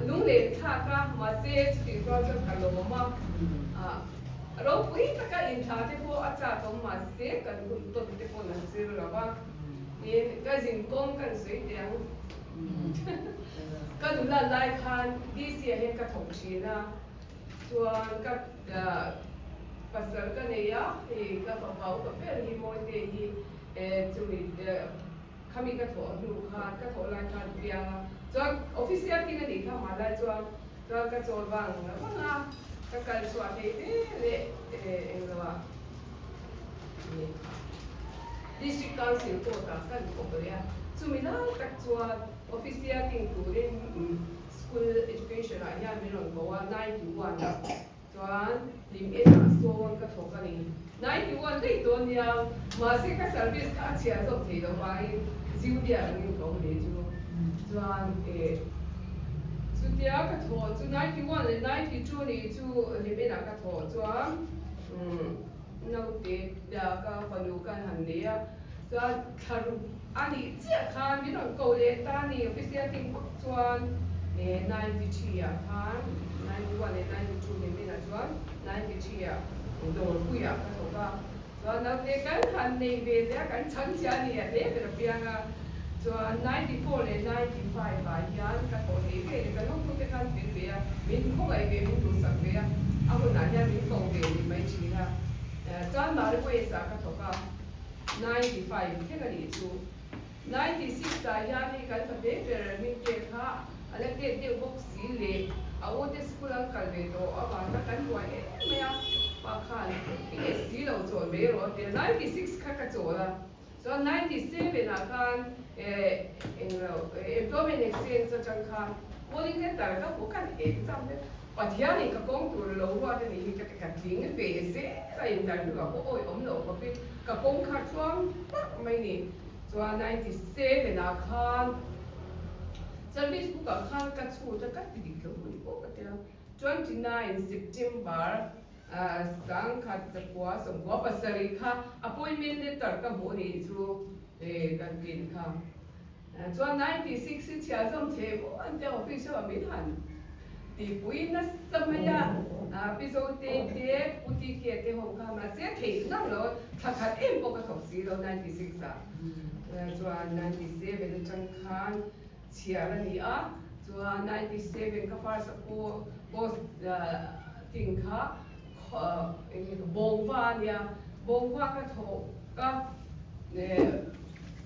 ลุงเล่นท่าก็มาเซ่ที่เราจะกันลงมาเราคุยกันอินท่าที่พวกอาจารย์ต้องมาเซ่กันคุณต้นที่พวกนั้นซื้อเราว่านี่ก็จิงก้มกันสวยเดียวก็ดูแลรายการดีเสียเห็นกระถงชีนะส่วนกับภาษากันเนี่ยกับเขากับเพื่อนที่มองเดียจุดขมิกระถงดูขากระถงรายการเดียวจวนออฟฟิศที่นั่นเองค่ะมาได้จวนกระโจนบางแล้วก็นะก็การสวัสดีเนี่ยเองว่าดิสทริกต์คอนซิลตัวต่างกันก็เรียจุมินาตักจวนออฟฟิศที่ติงตัวเรียน school education อะไรอย่างนี้เราบอกว่า91จวนลิมิตส่วนกระถงกันนี่91ได้ตัวเดียวมาเสียกับ service ค่าเชียร์ต้องถือเอาไว้จิวเดียวนี่ก็ไม่ได้จูจวนสุดท้ายก็ถอดจวน91เลย92นี่จูลิมิตก็ถอดจวนเราเด็กเด็กก็ฟังดูกันหันเดียจวนคารุอันนี้เจ้าข้ามีน้องเกาหลีตานี่ออฟฟิศที่ติงจวน93อ่ะค่ะ91เลย92ลิมิตจวน93อ่ะโดนคุยอ่ะก็ถูกป่ะจวนเราเด็กกันหันในเวทีกันชั้นเชียร์นี่เด็กเป็นเพียงจวน94เลย95อ่ะยันก็ตัวเด็กกันลูกผู้ที่กันเป็นเบียมินคงไอ้เบียมินดูสักเบียเอาคนนั้นยังมินคงเบียไม่จริงอ่ะจวนมาเรื่องเวสาก็ถูกป่ะ95แค่กันดีจู96อ่ะยันให้กันประเดี๋ยวมินเกี่ยค่ะอะไรเกี่ยวกับสีเหลืองเอาแต่สกุลกันเลยตัวเอาบ้านกันไว้ไม่เอาปากขันสีเราโจทย์ไม่รู้เดี๋ยว96ข้าก็โจทย์ละส่วน97นะกันemployment experience จังค่ะวันนี้เนี่ยแต่ก็พวกกันจำได้ปัจจัยนี้ก็คงตัวเราว่าจะนี่ก็จะทิ้งไปเสียอะไรอย่างเงี้ยก็โอ้ยเราก็เป็นก็คงขาดช่วงไม่นี่ส่วน97นะค่ะservice พวกเขาก็ชูจะก็ติดลบเลยพวกเดียว29 September สังกัดจะกว่าสมว่าภาษาริค่ะ appointment เนี่ยตัดกับบุรีจูกันกินค่ะจวน96ที่เชื่อสมเทปอันเดียวออฟฟิศว่าไม่ทันที่ปุยนัสสมัยพิสูจน์เด็กอุติเกียรติของข้ามาเสียทีนั่งแล้วถ้าขัดเอ็มปกติสีเรา96จวน97เป็นจังคันเชียร์นี่จวน97ก็ฟาสกูบอสติงค่ะบงว่าเนี่ยบงว่าก็ถูกก็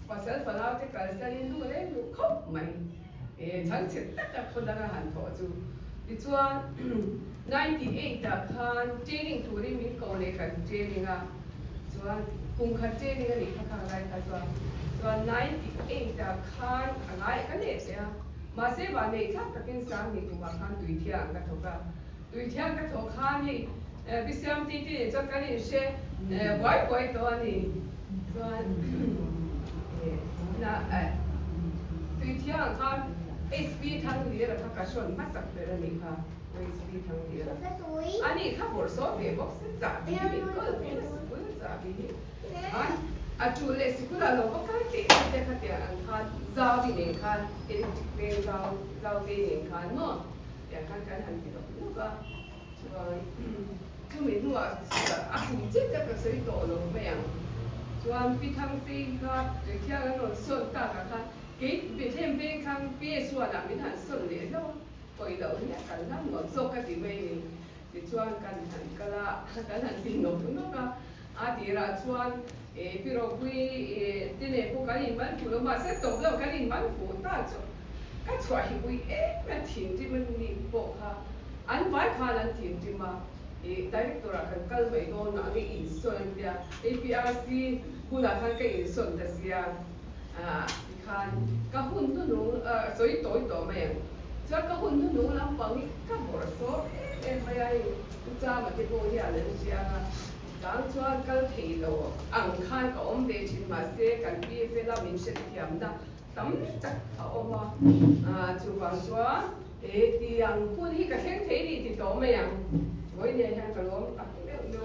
ภาษาฝรั่งที่การเรียนรู้เลยดูครบไหมฉันเชื่อแต่คนละหันถอดจูดิจวน98แต่คันเจนิงตัวนี้มีเกาหลีกันเจนิงจวนกุงคันเจนิงนี่ข้างไรกันจวน98แต่คันอะไรกันเนี่ยมาเสียบ้านเนี่ยข้าตะกินสามนี่กูมาคันตุยเทียงกันถูกป่ะตุยเทียงกันถูกคันนี่พิเศษที่จนกันนี่เช่ไว้ตัวนี่จวนนะตุยเทียงคันSB ทางเดียร์ถ้าก็ชวนมาสักเดือนนี่ค่ะ SB ทางเดียร์อันนี้ข้าบอกสอบเบอกสิจ่าบีนี่ก็เป็นสกุลจ่าบีนี่จูเลสกุลเราก็คันที่เด็กที่อันคันจ่าบีนี่คันเป็นจ่าบีนี่คันเนาะอย่างคันหันที่เราดูก็ช่วยดูว่าคุณเจ๊จะเป็นสิ่งตัวเราไม่ยังส่วนพิธังสีก็จะเที่ยวเราส่วนต่างกันกิจเป็นเทมเพลงคำเปียส่วนมิถันส่วนเดียวปล่อยเราเนี่ยกันนั่งหมดโซกันที่ไม่ที่ชวนกันหันกละกันหันที่หนุ่มนู้นก็อาทิตย์ละชวนพี่เราคุยที่เนี่ยพวกกันอินมันฟูเรามาเสร็จตบเรากันอินมันฟูตาจุก็ช่วยคุยแม่ทีมที่มันมีพวกค่ะอันไว้ค่ะนั่นทีมที่มาdirector กันกันไปโดนอะไรอินส่วนเดียว APRC ผู้หลักกันก็อินส่วนแต่เสียkan kahun tu nu soi toi to mai cha kahun tu nu lam pang ka bor so mai cha ma te bo ya le sia dang chuan kal thei lo ang khan ka om be chin ma se kan pi fe la min se thiam da tam tak a oma chu wang chua ti ang kun hi ka khen thei ni ti to mai ang goi ne han ka lom tak le no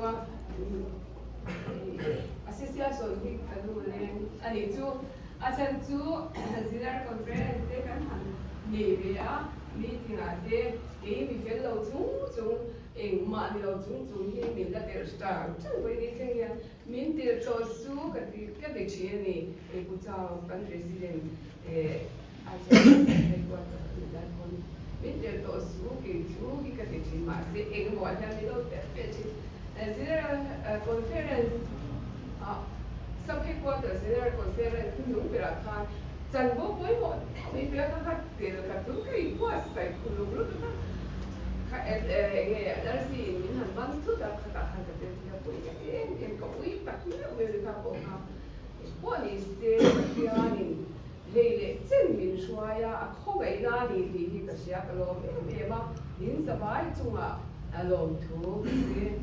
association hi ka lu le ani chuอาจารย์จู Ziller Conference ได้กันหัน နေပြီ啊，你听啊的，给米粉老中，马的老中，米那点啥，这为你听呀，米的做书，个钱呢，不知道本地人，而且还过得那个，米的做书，给书，个钱嘛，是我下面都得去，是conference 啊。Some headquarters there conference kung pera kan janbo boy mo may pera ka tel ka tu kai was sai kulu ka dar si min han ban tu da ka ka tel ka boy ka en ko ui pa ku me ka bo ha bo ni se ya ni hele chen min shwa ya a kho gai na ni hi ka sia ka lo me ma din sa bai chunga alom thu se